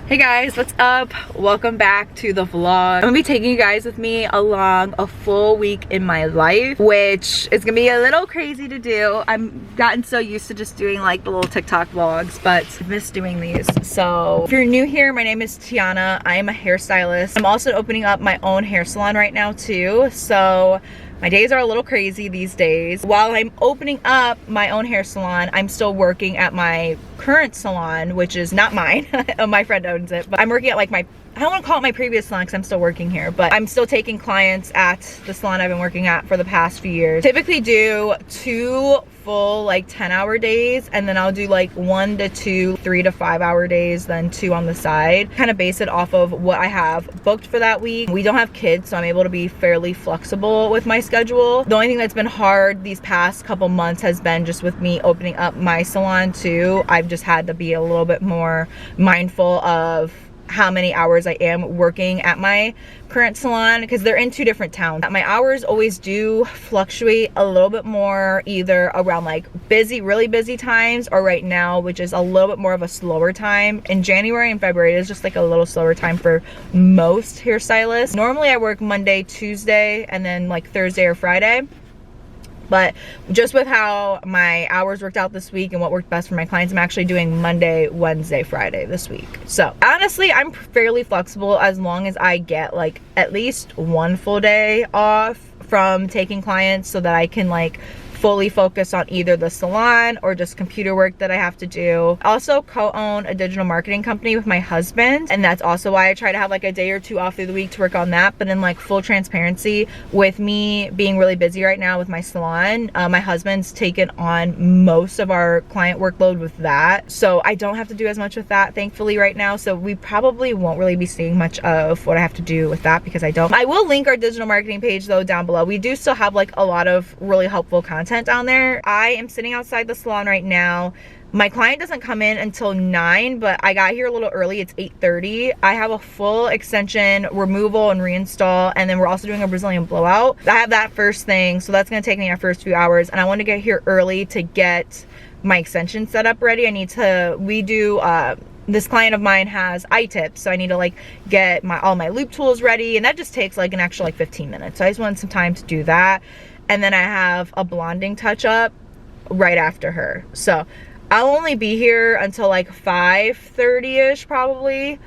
Hey guys, what's up? Welcome back to the vlog. I'm gonna be taking you guys with me along a full week in my life, which is gonna be a little crazy to do. I've gotten so used to just doing like the little TikTok vlogs, but I miss doing these. So if you're new here, my name is Tiana. I am a hairstylist. I'm also opening up my own hair salon right now too. So my days are a little crazy these days. While I'm opening up my own hair salon, I'm still working at my current salon, which is not mine. My friend owns it, but I'm working at like I don't want to call it my previous salon because I'm still working here, but I'm still taking clients at the salon I've been working at for the past few years. Typically do 2 full like 10-hour days, and then I'll do like 1 to 2 3 to 5 hour days, then 2 on the side. Kind of base it off of what I have booked for that week. We don't have kids, so I'm able to be fairly flexible with my schedule. The only thing that's been hard these past couple months has been just with me opening up my salon too. I've just had to be a little bit more mindful of how many hours I am working at my current salon because they're in 2 different towns. My hours always do fluctuate a little bit more, either around like busy, really busy times, or right now, which is a little bit more of a slower time. In January and February, it's just like a little slower time for most hairstylists. Normally I work Monday, Tuesday, and then like Thursday or Friday. But just with how my hours worked out this week and what worked best for my clients, I'm actually doing Monday, Wednesday, Friday this week. So honestly, I'm fairly flexible as long as I get like at least 1 full day off from taking clients so that I can like fully focus on either the salon or just computer work that I have to do. I also co-own a digital marketing company with my husband, and that's also why I try to have like a day or 2 off through the week to work on that. But in like full transparency, with me being really busy right now with my salon, my husband's taken on most of our client workload with that, so I don't have to do as much with that thankfully right now. So we probably won't really be seeing much of what I have to do with that because I will link our digital marketing page though down below. We do still have like a lot of really helpful content down there. I am sitting outside the salon right now. My client doesn't come in until 9, but I got here a little early. It's 8:30. I have a full extension removal and reinstall, and then we're also doing a Brazilian blowout. I have that first thing, so that's going to take me our first few hours, and I want to get here early to get my extension set up ready. This client of mine has eye tips, so I need to like get all my loop tools ready, and that just takes like an extra like 15 minutes. So I just wanted some time to do that. And then I have a blonding touch up right after her. So I'll only be here until like 5:30ish probably.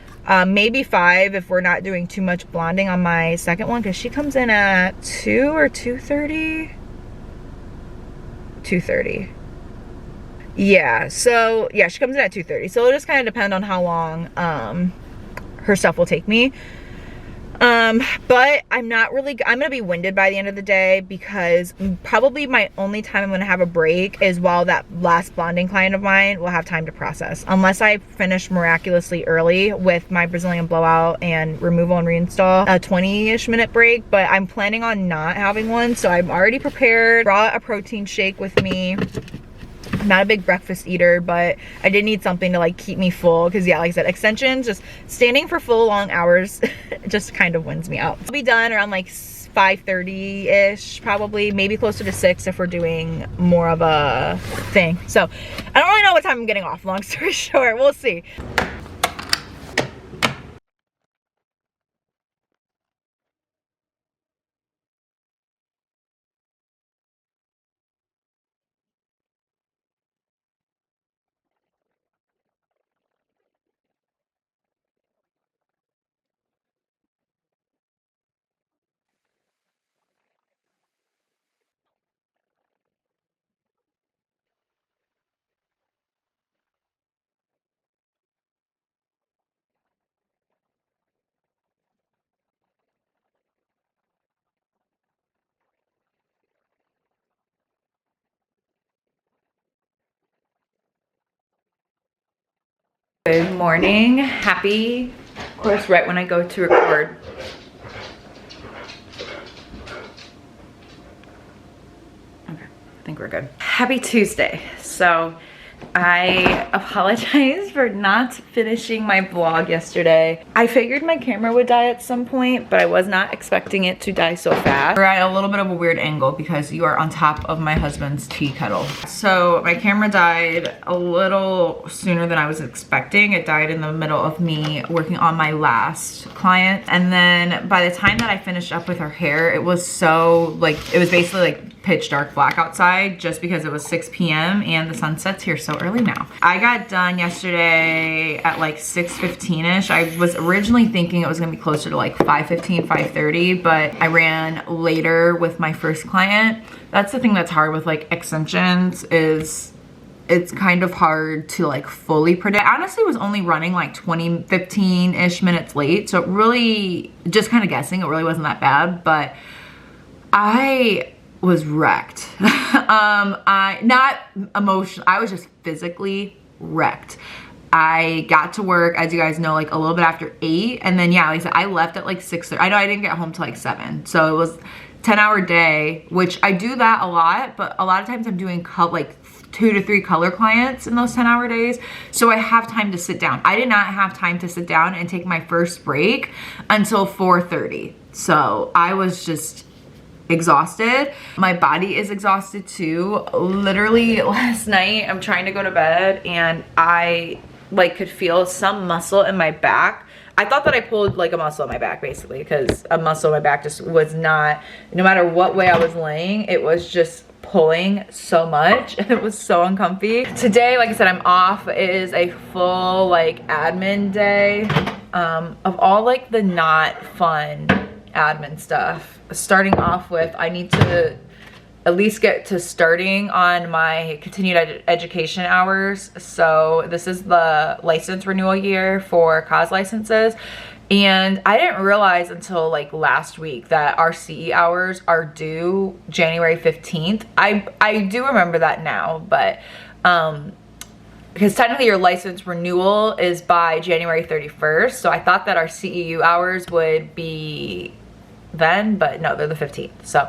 Maybe 5 if we're not doing too much blonding on my second one, because she comes in at 2 or 2:30. 2:30. Yeah, so yeah, she comes in at 2:30. So it'll just kind of depend on how long her stuff will take me. But I'm gonna be winded by the end of the day, because probably my only time I'm gonna have a break is while that last blonding client of mine will have time to process, unless I finish miraculously early with my Brazilian blowout and removal and reinstall, a 20-ish minute break. But I'm planning on not having one, so I'm already prepared. Brought a protein shake with me. I'm not a big breakfast eater, but I did need something to like keep me full, because yeah, like I said, extensions, just standing for full long hours just kind of wins me out. I'll be done around like 5:30ish probably, maybe closer to 6 if we're doing more of a thing. So I don't really know what time I'm getting off, long story short. We'll see. Good morning, happy, of course, right when I go to record. Okay, I think we're good. Happy Tuesday. So I apologize for not finishing my vlog yesterday. I figured my camera would die at some point, but I was not expecting it to die so fast. We're at a little bit of a weird angle because you are on top of my husband's tea kettle. So my camera died a little sooner than I was expecting. It died in the middle of me working on my last client. And then by the time that I finished up with her hair, it was so like, it was basically like pitch dark black outside just because it was 6 p.m. and the sun sets here so early now. I got done yesterday at like 6:15ish. I was originally thinking it was gonna be closer to like 5:15, 5:30, but I ran later with my first client. That's the thing that's hard with like extensions, is it's kind of hard to like fully predict. I honestly was only running like 15-ish minutes late, so it really, just kind of guessing, it really wasn't that bad, but I was wrecked. Not emotional, I was just physically wrecked. I got to work, as you guys know, like a little bit after 8, and then yeah, like I said, I left at like 6:30. I know I didn't get home till like 7, so it was 10-hour day, which I do that a lot, but a lot of times I'm doing like 2 to 3 color clients in those 10-hour days, so I have time to sit down. I did not have time to sit down and take my first break until 4:30, so I was just exhausted. My body is exhausted too. Literally last night I'm trying to go to bed and I like could feel some muscle in my back. I thought that I pulled like a muscle in my back basically, because a muscle in my back just was not, no matter what way I was laying, it was just pulling so much and it was so uncomfy. Today, like I said, I'm off. It is a full like admin day of all like the not fun admin stuff. Starting off with, I need to at least get to starting on my continued education hours. So this is the license renewal year for COS licenses. And I didn't realize until like last week that our CE hours are due January 15th. I do remember that now, but because technically your license renewal is by January 31st. So I thought that our CEU hours would be then, but no, they're the 15th. So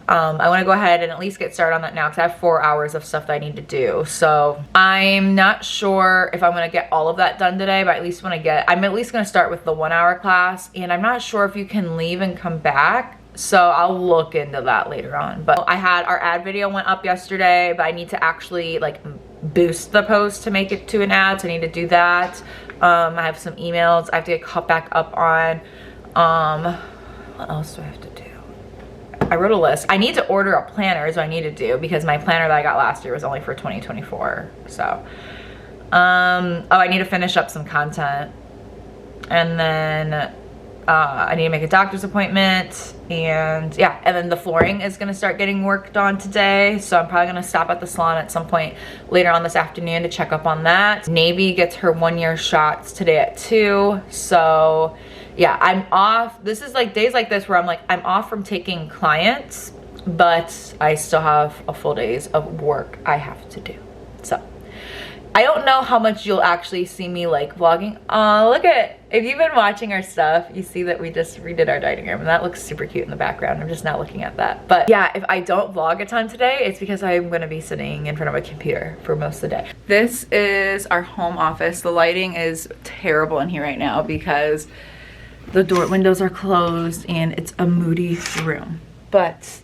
I want to go ahead and at least get started on that now because I have 4 hours of stuff that I need to do. So I'm not sure if I'm going to get all of that done today, but at least I'm at least going to start with the 1-hour class, and I'm not sure if you can leave and come back. So I'll look into that later on. But I had our ad video went up yesterday, but I need to actually like boost the post to make it to an ad. So I need to do that. I have some emails I have to get caught back up on. What else do I have to do? I wrote a list. I need to order a planner is what I need to do, because my planner that I got last year was only for 2024. So, oh, I need to finish up some content. And then I need to make a doctor's appointment, and yeah, and then the flooring is gonna start getting worked on today. So I'm probably gonna stop at the salon at some point later on this afternoon to check up on that. Navy gets her 1-year shots today at 2. So yeah, I'm off. This is like days like this where I'm like, I'm off from taking clients, but I still have a full days of work I have to do. So I don't know how much you'll actually see me like vlogging. Look at, if you've been watching our stuff, you see that we just redid our dining room and that looks super cute in the background. I'm just not looking at that. But yeah, if I don't vlog a ton today, it's because I'm gonna be sitting in front of a computer for most of the day. This is our home office. The lighting is terrible in here right now because the windows are closed and it's a moody room. But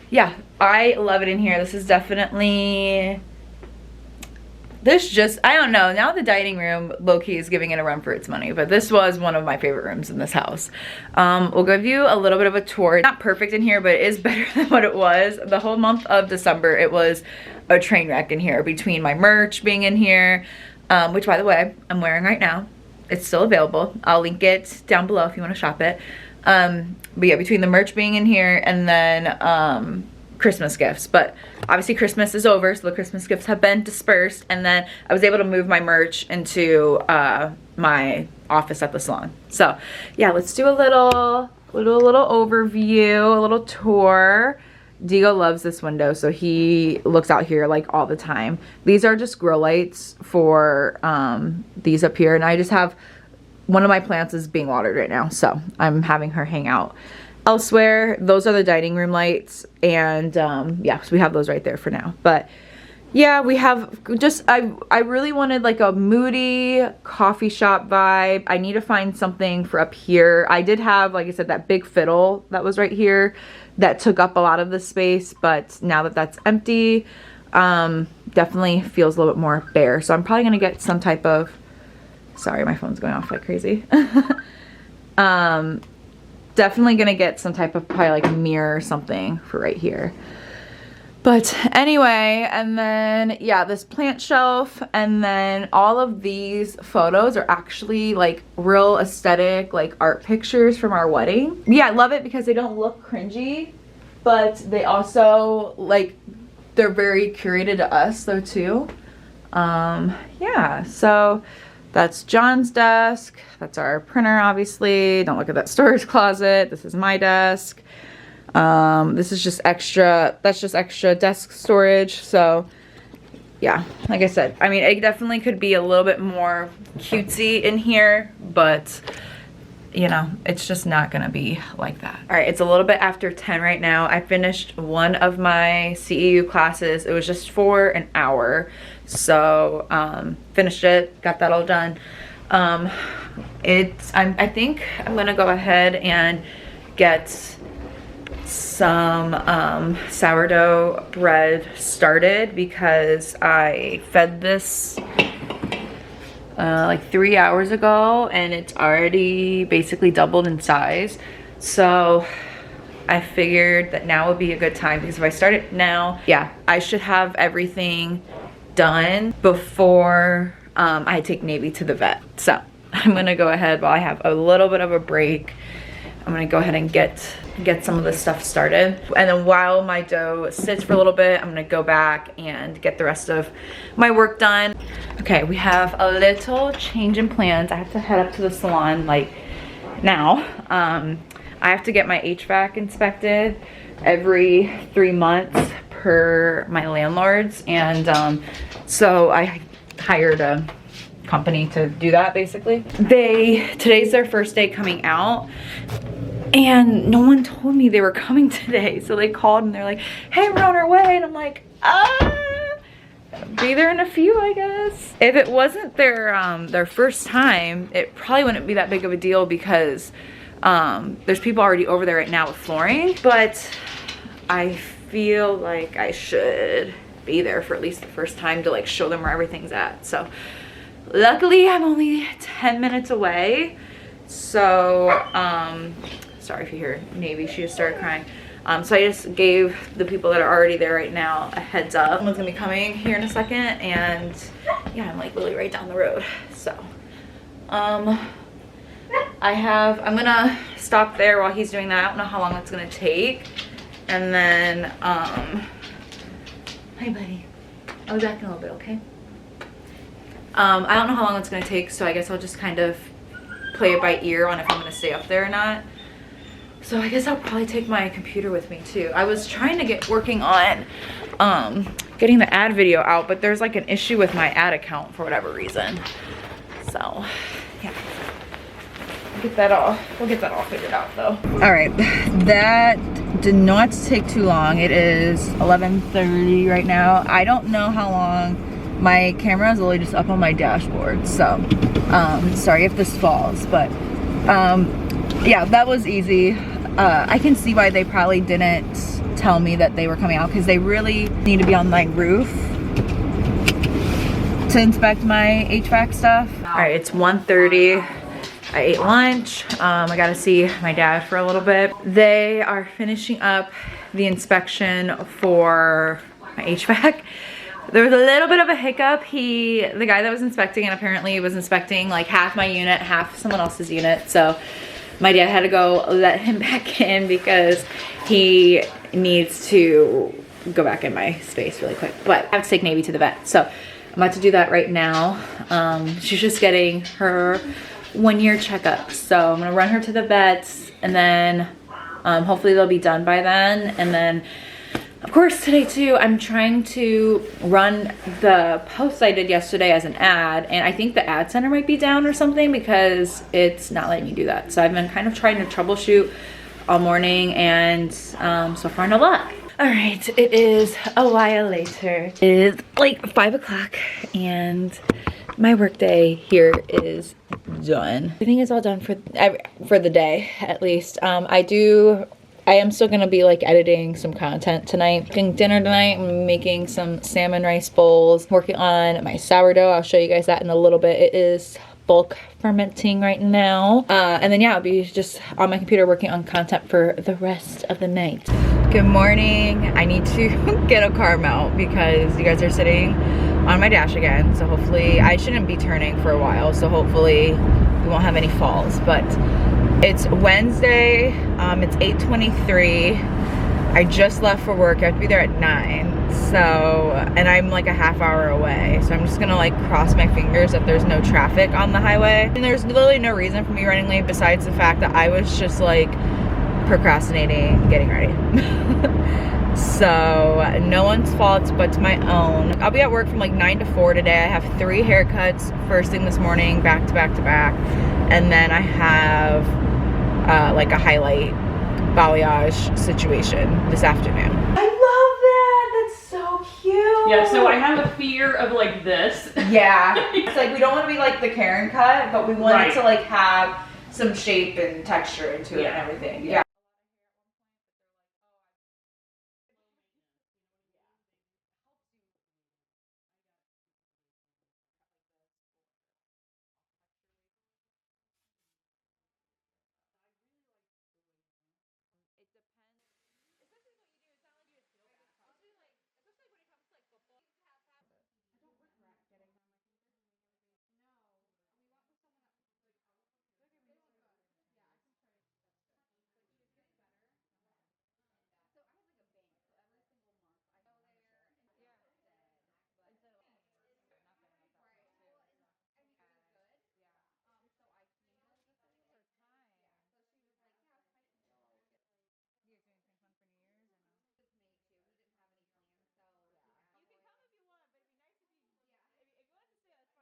yeah, I love it in here. This is definitely, I don't know, now the dining room low-key is giving it a run for its money, but this was one of my favorite rooms in this house. We'll give you a little bit of a tour. It's not perfect in here, but it is better than what it was. The whole month of December, it was a train wreck in here, between my merch being in here, which by the way, I'm wearing right now. It's still available. I'll link it down below if you want to shop it. But yeah, between the merch being in here and then Christmas gifts. But obviously Christmas is over, so the Christmas gifts have been dispersed. And then I was able to move my merch into my office at the salon. So yeah, let's do a little overview, a little tour. Diego loves this window, so he looks out here like all the time. These are just grow lights for these up here, and I just have one of my plants is being watered right now, so I'm having her hang out elsewhere. Those are the dining room lights, and yeah, so we have those right there for now. But yeah, we have just, I really wanted like a moody coffee shop vibe. I need to find something for up here. I did have, like I said, that big fiddle that was right here that took up a lot of the space, but now that that's empty, definitely feels a little bit more bare. So I'm probably gonna get some type of, sorry, my phone's going off like crazy. Definitely gonna get some type of probably like mirror or something for right here. But anyway, and then yeah, this plant shelf, and then all of these photos are actually like real aesthetic, like art pictures from our wedding. Yeah, I love it because they don't look cringy, but they also like, they're very curated to us though too. Yeah, so that's John's desk. That's our printer, obviously. Don't look at that storage closet. This is my desk. This is just extra, that's just extra desk storage. So yeah, like I said, I mean, it definitely could be a little bit more cutesy in here, but you know, it's just not gonna be like that. All right, it's a little bit after 10 right now. I finished one of my CEU classes. It was just for an hour. So finished it, got that all done. I think I'm gonna go ahead and get some sourdough bread started because I fed this like 3 hours ago and it's already basically doubled in size. So I figured that now would be a good time because if I start it now, yeah, I should have everything done before I take Navy to the vet. So I'm gonna go ahead while I have a little bit of a break. I'm gonna go ahead and get some of this stuff started. And then while my dough sits for a little bit, I'm gonna go back and get the rest of my work done. Okay, we have a little change in plans. I have to head up to the salon like now. I have to get my HVAC inspected every 3 months per my landlords. And so I hired a company to do that basically. Today's their first day coming out and no one told me they were coming today. So they called and they're like, hey, we're on our way. And I'm like, be there in a few, I guess. If it wasn't their first time, it probably wouldn't be that big of a deal because there's people already over there right now with flooring, but I feel like I should be there for at least the first time to like show them where everything's at. So luckily I'm only 10 minutes away. So sorry if you hear Navy, she just started crying. So I just gave the people that are already there right now a heads up. Someone's gonna be coming here in a second, and yeah, I'm like really right down the road. So I'm gonna stop there while he's doing that. I don't know how long that's gonna take. And then hi buddy, I was acting a little bit, okay? I don't know how long it's gonna take, so I guess I'll just kind of play it by ear on if I'm gonna stay up there or not. So I guess I'll probably take my computer with me too. I was trying to get working on getting the ad video out, but there's like an issue with my ad account for whatever reason. So yeah, we'll get that all figured out though. All right, that did not take too long. It is 11:30 right now. I don't know how long. My camera is literally just up on my dashboard, so sorry if this falls, but yeah, that was easy. I can see why they probably didn't tell me that they were coming out because they really need to be on my roof to inspect my HVAC stuff. All right, it's 1:30. I ate lunch. I got to see my dad for a little bit. They are finishing up the inspection for my HVAC. There was a little bit of a hiccup. The guy that was inspecting, and apparently was inspecting like half my unit, half someone else's unit. So my dad had to go let him back in because he needs to go back in my space really quick. But I have to take Navy to the vet. So I'm about to do that right now. She's just getting her 1-year checkup. So I'm gonna run her to the vet, and then hopefully they'll be done by then. And then of course today too, I'm trying to run the post I did yesterday as an ad, and I think the ad center might be down or something because it's not letting me do that. So I've been kind of trying to troubleshoot all morning, and so far no luck. All right, it is a while later. It is like 5 o'clock and my work day here is done. Everything is all done for the day, at least. I am still gonna be like editing some content tonight. Cooking dinner tonight, I'm making some salmon rice bowls, working on my sourdough. I'll show you guys that in a little bit. It is bulk fermenting right now. And then yeah, I'll be just on my computer working on content for the rest of the night. Good morning. I need to get a car mount because you guys are sitting on my dash again. So hopefully, I shouldn't be turning for a while. So hopefully we won't have any falls, but it's Wednesday. It's 8:23. I just left for work. I have to be there at 9. So, and I'm like a half hour away. So I'm just gonna like cross my fingers that there's no traffic on the highway. And there's literally no reason for me running late besides the fact that I was just like procrastinating getting ready. So no one's fault but my own. I'll be at work from like 9 to 4 today. I have 3 haircuts first thing this morning, back to back to back. And then I have like a highlight balayage situation this afternoon. I love that. That's so cute. Yeah, so I have a fear of like this. Yeah. It's like we don't want to be like the Karen cut, but we want it to like have some shape and texture into it and everything. Yeah.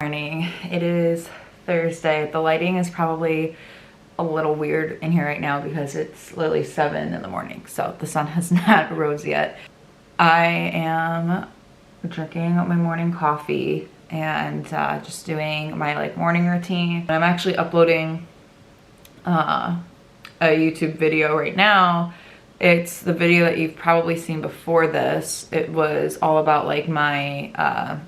Morning. It is Thursday. The lighting is probably a little weird in here right now because it's literally 7 in the morning, so the sun has not rose yet. I am drinking my morning coffee and just doing my like morning routine. I'm actually uploading a YouTube video right now. It's the video that you've probably seen before this. It was all about like my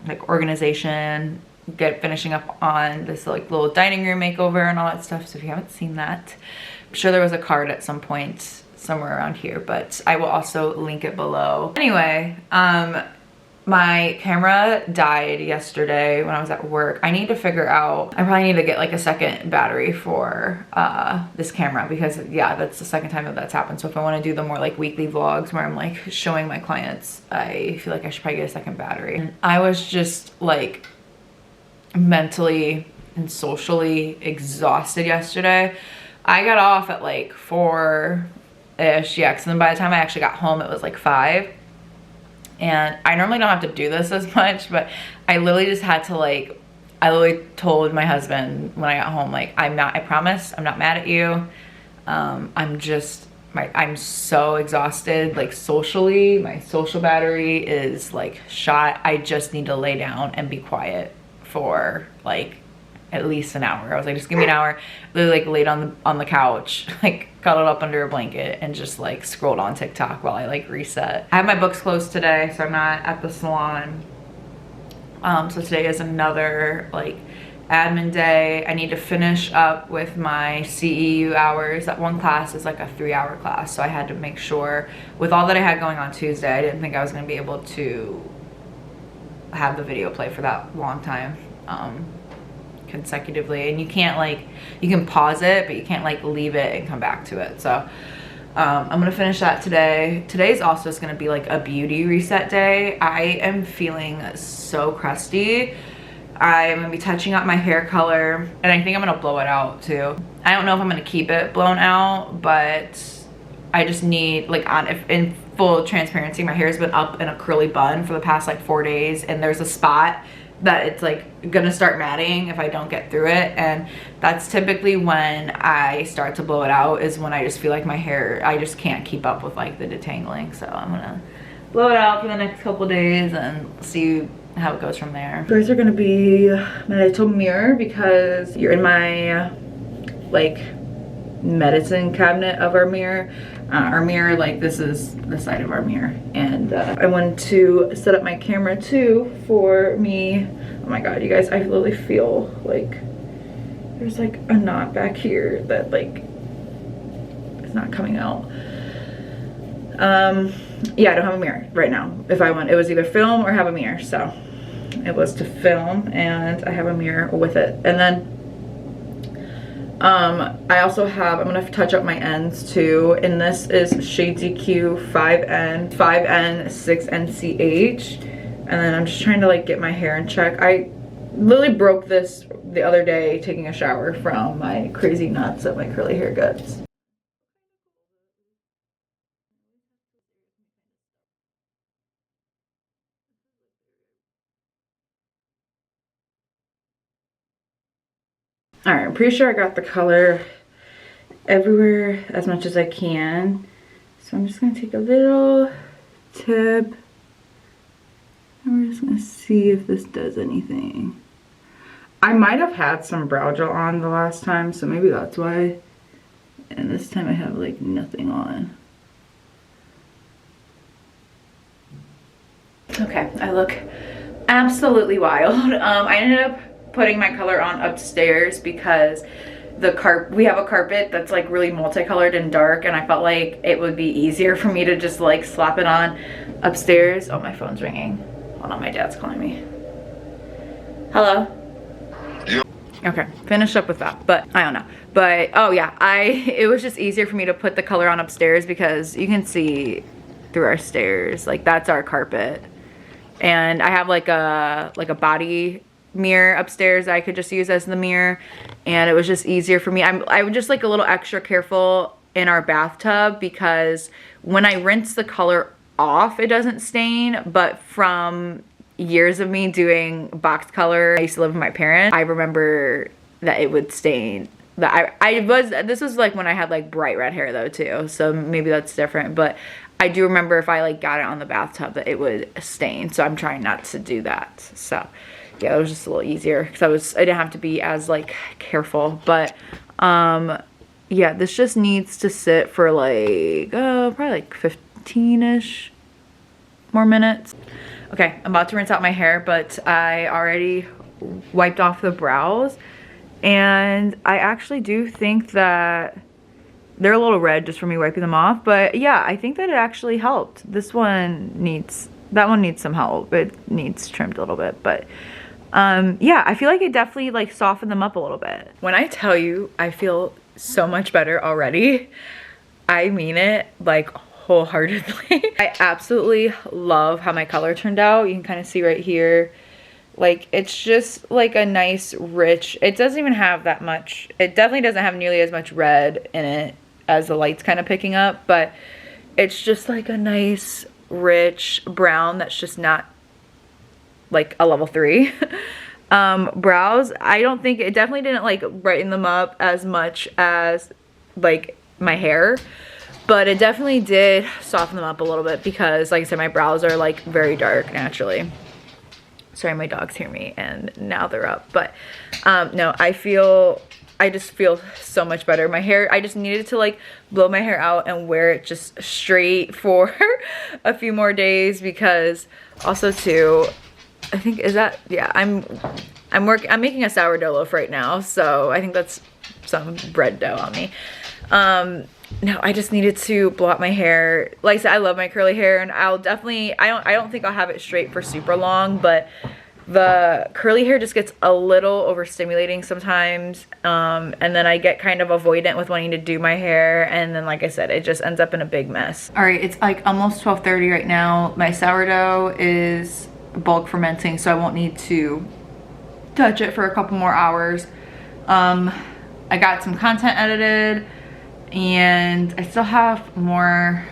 like organization, finishing up on this like little dining room makeover and all that stuff. So if you haven't seen that, I'm sure there was a card at some point somewhere around here, but I will also link it below. Anyway, my camera died yesterday when I was at work. I need to figure out, I probably need to get like a second battery for this camera because yeah, that's the second time that that's happened. So if I want to do the more like weekly vlogs where I'm like showing my clients, I feel like I should probably get a second battery. And I was just like mentally and socially exhausted yesterday. I got off at like 4-ish, yeah, because then by the time I actually got home it was like 5. And I normally don't have to do this as much, but I literally just had to like, I literally told my husband when I got home, like, I promise, I'm not mad at you. I'm so exhausted, like socially, my social battery is like shot. I just need to lay down and be quiet for like at least an hour. I was like, just give me an hour. Literally like laid on the couch, like cuddled up under a blanket and just like scrolled on TikTok while I like reset. I have my books closed today, so I'm not at the salon. So today is another like admin day. I need to finish up with my CEU hours. That one class is like a 3-hour class, so I had to make sure with all that I had going on Tuesday, I didn't think I was gonna be able to have the video play for that long time consecutively. And you can't like, you can pause it, but you can't like leave it and come back to it. So I'm gonna finish that today. Today's also just gonna be like a beauty reset day. I am feeling so crusty. I'm gonna be touching up my hair color and I think I'm gonna blow it out too. I don't know if I'm gonna keep it blown out, but I just need like in full transparency, my hair has been up in a curly bun for the past like 4 days, and there's a spot that it's like gonna start matting if I don't get through it, and that's typically when I start to blow it out, is when I just feel like my hair, I just can't keep up with like the detangling. So I'm gonna blow it out for the next couple days and see how it goes from there. Those are gonna be my little mirror, because you're in my like medicine cabinet of our mirror. Like this is the side of our mirror, and I wanted to set up my camera too for me. Oh my god, you guys, I literally feel like there's like a knot back here that like it's not coming out. Yeah, I don't have a mirror right now. If I want, it was either film or have a mirror, so it was to film, and I have a mirror with it. And then I also have, I'm gonna touch up my ends too, and this is Shades EQ 5N 6NCH, and then I'm just trying to like get my hair in check. I literally broke this the other day taking a shower from my crazy knots that my curly hair gets. All right, I'm pretty sure I got the color everywhere as much as I can. So I'm just gonna take a little tip, and we're just gonna see if this does anything. I might have had some brow gel on the last time, so maybe that's why. And this time I have like nothing on. Okay, I look absolutely wild. I ended up putting my color on upstairs because we have a carpet that's like really multicolored and dark, and I felt like it would be easier for me to just like slap it on upstairs. Oh, my phone's ringing. Hold on, my dad's calling me. Hello? Yeah. Okay, finish up with that, but I don't know. But oh yeah, it was just easier for me to put the color on upstairs because you can see through our stairs, like that's our carpet. And I have like a body mirror upstairs that I could just use as the mirror, and it was just easier for me. I was just like a little extra careful in our bathtub, because when I rinse the color off, it doesn't stain, but from years of me doing box color, I used to live with my parents, I remember that it would stain. This was like when I had like bright red hair though too, so maybe that's different, but I do remember if I like got it on the bathtub that it would stain, so I'm trying not to do that. So yeah, it was just a little easier because I didn't have to be as like careful. But yeah, this just needs to sit for like probably like 15-ish more minutes. Okay, I'm about to rinse out my hair, but I already wiped off the brows, and I actually do think that they're a little red just from me wiping them off, but yeah, I think that it actually helped. That one needs some help. It needs trimmed a little bit, but yeah, I feel like it definitely like softened them up a little bit. When I tell you I feel so much better already, I mean it like wholeheartedly. I absolutely love how my color turned out. You can kind of see right here, like it's just like a nice rich, it doesn't even have that much, it definitely doesn't have nearly as much red in it as the light's kind of picking up, but it's just like a nice rich brown that's just not like a level 3. Brows, I don't think, it definitely didn't like brighten them up as much as like my hair, but it definitely did soften them up a little bit, because like I said, my brows are like very dark naturally. Sorry, my dogs hear me and now they're up. But no, I just feel so much better. My hair, I just needed to like blow my hair out and wear it just straight for a few more days, because also too, I think, yeah, I'm making a sourdough loaf right now, so I think that's some bread dough on me. No, I just needed to blow out my hair. Like I said, I love my curly hair, and I'll definitely, I don't think I'll have it straight for super long, but the curly hair just gets a little overstimulating sometimes, and then I get kind of avoidant with wanting to do my hair, and then like I said, it just ends up in a big mess. All right, it's like almost 12:30 right now. My sourdough is bulk fermenting, so I won't need to touch it for a couple more hours. I got some content edited, and I still have more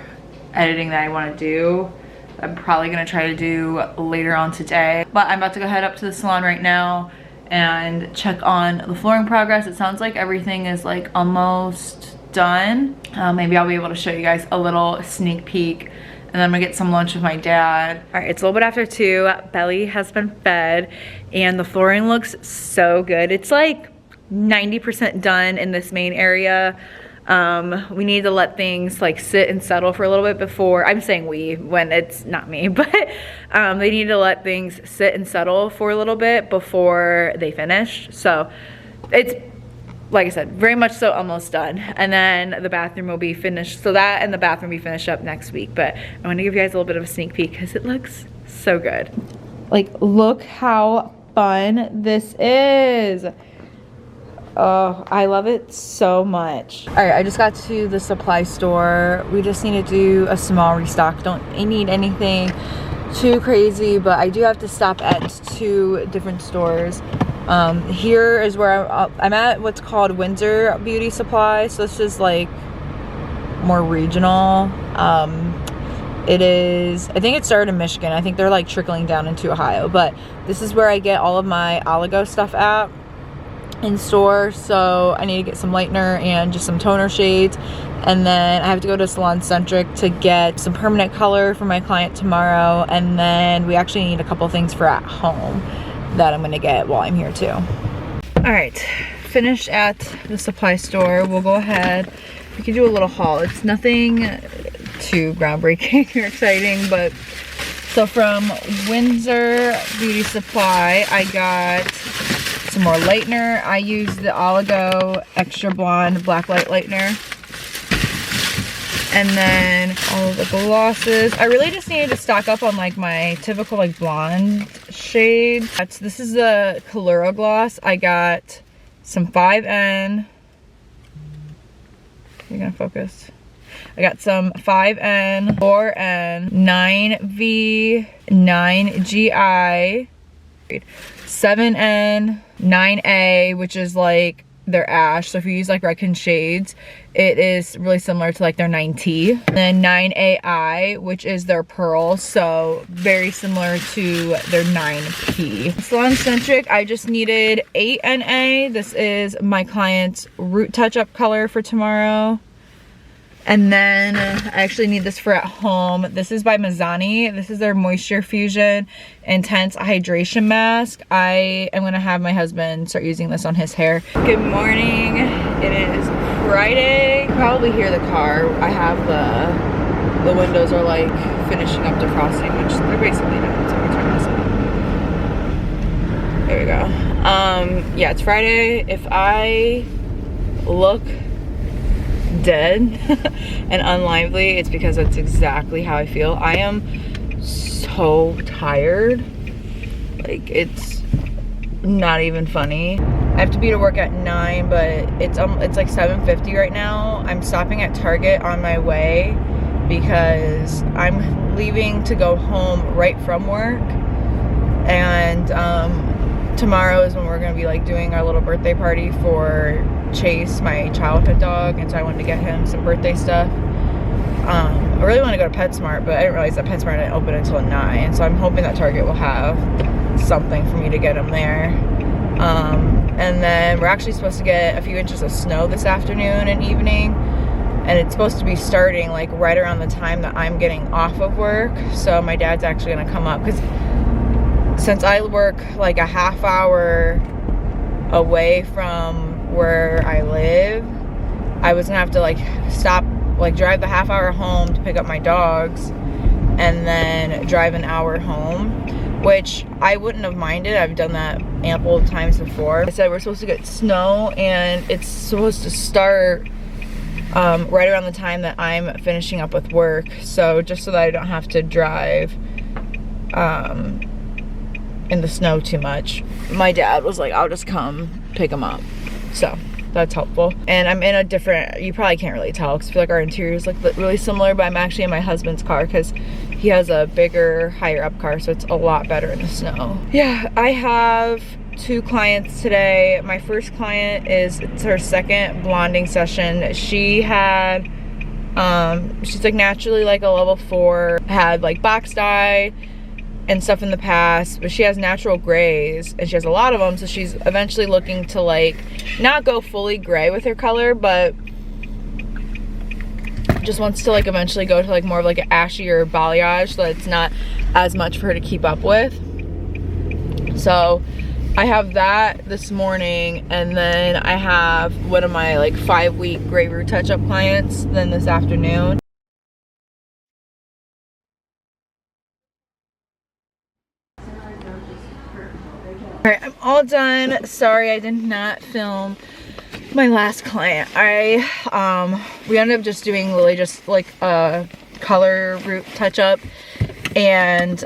editing that I want to do. I'm probably gonna try to do later on today. But I'm about to go head up to the salon right now and check on the flooring progress. It sounds like everything is like almost done. Maybe I'll be able to show you guys a little sneak peek. And then I'm gonna get some lunch with my dad. All right, it's a little bit after 2. Belly has been fed and the flooring looks so good. It's like 90% done in this main area. We need to let things like sit and settle for a little bit before, I'm saying we when it's not me, but they need to let things sit and settle for a little bit before they finish. So it's, like I said, very much so almost done. And then the bathroom will be finished. So that and the bathroom will be finished up next week. But I want to give you guys a little bit of a sneak peek because it looks so good. Like, look how fun this is. Oh, I love it so much. All right, I just got to the supply store. We just need to do a small restock. Don't need anything too crazy, but I do have to stop at 2 different stores. Here is where I'm at what's called Windsor Beauty Supply. So this is like more regional. It is, I think it started in Michigan. I think they're like trickling down into Ohio, but this is where I get all of my oligo stuff at in store. So I need to get some lightener and just some toner shades. And then I have to go to Salon Centric to get some permanent color for my client tomorrow. And then we actually need a couple things for at home that I'm gonna get while I'm here too. All right, finished at the supply store. We'll go ahead, we can do a little haul. It's nothing too groundbreaking or exciting, but so from Windsor Beauty Supply, I got some more lightener. I use the Oligo Extra Blonde Black Light Lightener. And then all of the glosses. I really just needed to stock up on like my typical like blonde shade. This is the Colura gloss. I got some 5N. You're gonna focus. I got some 5N, 4N, 9V, 9GI, 7N, 9A, which is like their ash. So if you use like Redken shades, it is really similar to like their 9T. And then 9AI, which is their pearl, so very similar to their 9P. Salon Centric, I just needed 8NA. This is my client's root touch-up color for tomorrow. And then I actually need this for at home. This is by Mazzani. This is their Moisture Fusion Intense Hydration Mask. I am gonna have my husband start using this on his hair. Good morning. It is Friday. You probably hear the car. I have the windows are like finishing up defrosting, which they're basically done. So I'm gonna turn this on. There we go. Yeah, it's Friday. If I look dead and unlively, it's because that's exactly how I feel. I am so tired, like it's not even funny. I have to be to work at 9, but it's like 7:50 right now. I'm stopping at Target on my way because I'm leaving to go home right from work, and tomorrow is when we're gonna be like doing our little birthday party for Chase, my childhood dog, and so I wanted to get him some birthday stuff. I really want to go to PetSmart, but I didn't realize that PetSmart didn't open until 9, so I'm hoping that Target will have something for me to get him there. And then we're actually supposed to get a few inches of snow this afternoon and evening, and it's supposed to be starting like right around the time that I'm getting off of work. So my dad's actually gonna come up, because since I work like a half hour away from where I live, I was gonna have to like stop, like drive the half hour home to pick up my dogs and then drive an hour home, which I wouldn't have minded. I've done that ample times before. I said we're supposed to get snow and it's supposed to start right around the time that I'm finishing up with work, so just so that I don't have to drive in the snow too much. My dad was like, I'll just come pick him up, so that's helpful. And I'm in a different, you probably can't really tell because I feel like our interiors look really similar, but I'm actually in my husband's car because he has a bigger, higher up car, so it's a lot better in the snow. Yeah, I have 2 clients today. My first client it's her second blonding session. She had She's like naturally like a level 4, had like box dye and stuff in the past, but she has natural grays and she has a lot of them, so she's eventually looking to like not go fully gray with her color, but just wants to like eventually go to like more of like an ashy or balayage, so that it's not as much for her to keep up with. So I have that this morning, and then I have one of my like 5-week gray root touch-up clients then this afternoon. Alright, I'm all done. Sorry I did not film my last client. We ended up just doing literally just like a color root touch-up, and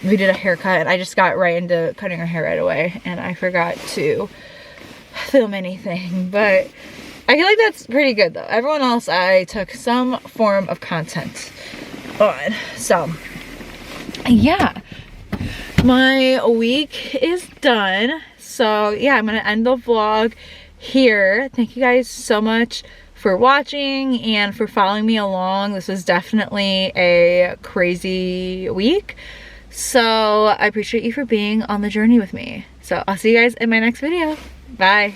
we did a haircut, and I just got right into cutting her hair right away, and I forgot to film anything, but I feel like that's pretty good though. Everyone else I took some form of content on. So yeah, my week is done. So yeah, I'm gonna end the vlog here. Thank you guys so much for watching and for following me along. This was definitely a crazy week, so I appreciate you for being on the journey with me. So I'll see you guys in my next video. Bye.